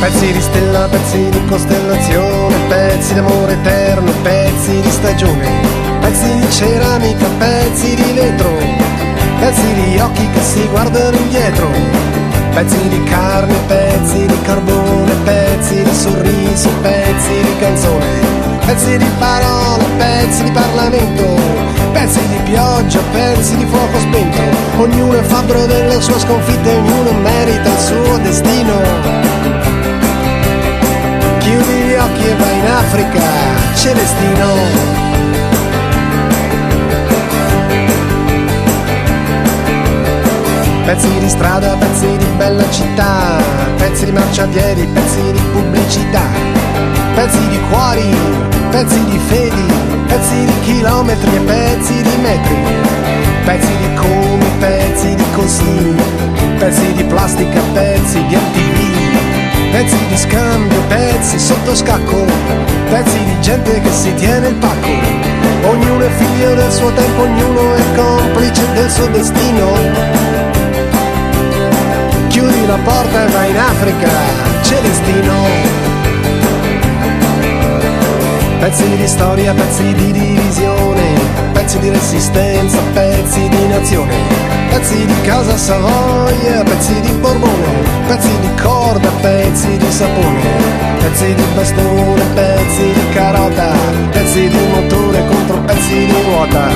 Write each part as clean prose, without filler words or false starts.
Pezzi di stella, pezzi di costellazione, pezzi d'amore eterno, pezzi di stagione, pezzi di ceramica, pezzi di vetro, pezzi di occhi che si guardano indietro, pezzi di carne, pezzi di carbone, pezzi di sorriso, pezzi di canzone, pezzi di parole, pezzi di Parlamento, pezzi di pioggia, pezzi di fuoco spento. Ognuno è fabbro della sua sconfitta e ognuno merita il suo destino. Chiudi gli occhi e vai in Africa, Celestino. Pezzi di strada, pezzi di bella città, pezzi di marciapiedi, pezzi di pubblicità, pezzi di cuori, pezzi di fedi, pezzi di chilometri e pezzi di metri, pezzi di come, pezzi di così, pezzi di plastica, pezzi di MTV, pezzi di scambio, pezzi sotto scacco, pezzi di gente che si tiene il pacco. Ognuno è figlio del suo tempo, ognuno è complice del suo destino. Chiudi la porta e vai in Africa, Celestino. Pezzi di storia, pezzi di divisione, pezzi di resistenza, pezzi di nazione, pezzi di casa Savoia, pezzi di Borbone, pezzi di corda, pezzi di sapone, pezzi di bastone, pezzi di carota, pezzi di motore contro pezzi di ruota,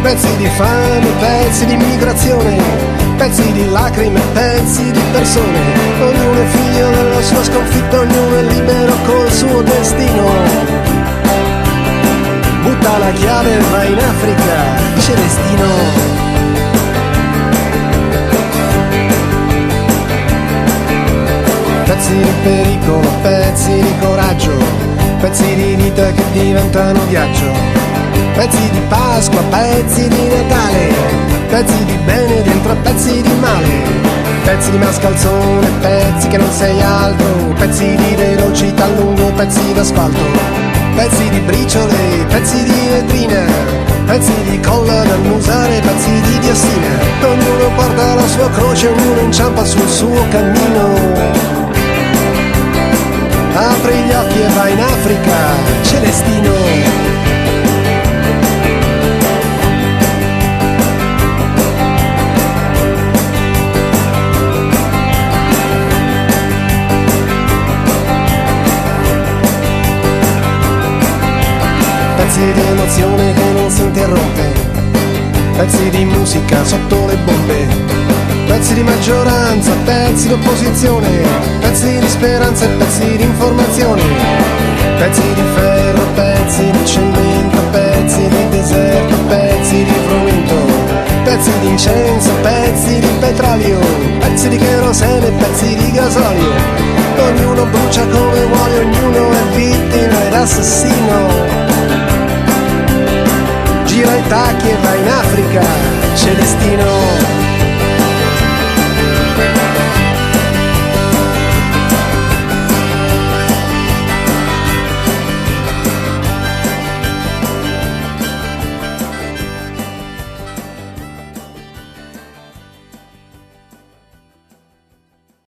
pezzi di fame, pezzi di immigrazione, pezzi di lacrime, pezzi di persone. Ognuno è figlio della sua sconfitta, ognuno è libero col suo destino. Butta la chiave e vai in Africa, Celestino. Pezzi di pericolo, pezzi di coraggio, pezzi di vita che diventano viaggio, pezzi di Pasqua, pezzi di Natale, pezzi di bene dentro pezzi di male, pezzi di mascalzone, pezzi che non sei altro, pezzi di velocità lungo, pezzi d'asfalto, pezzi di briciole, pezzi di vetrina, pezzi di colla da annusare, pezzi di diossina. Ognuno porta la sua croce, ognuno inciampa sul suo cammino. Apri gli occhi e vai in Africa, Celestino. Pezzi di emozione che non si interrompe, pezzi di musica sotto le bombe, pezzi di maggioranza, pezzi di opposizione, pezzi di speranza e pezzi di informazione, pezzi di ferro, pezzi di cemento, pezzi di deserto, pezzi di frumento, pezzi di incenso, pezzi di petrolio, pezzi di kerosene, pezzi di gasolio. Ognuno brucia come vuole, ognuno è vittima ed assassino. Gira i tacchi e vai in Africa, Celestino.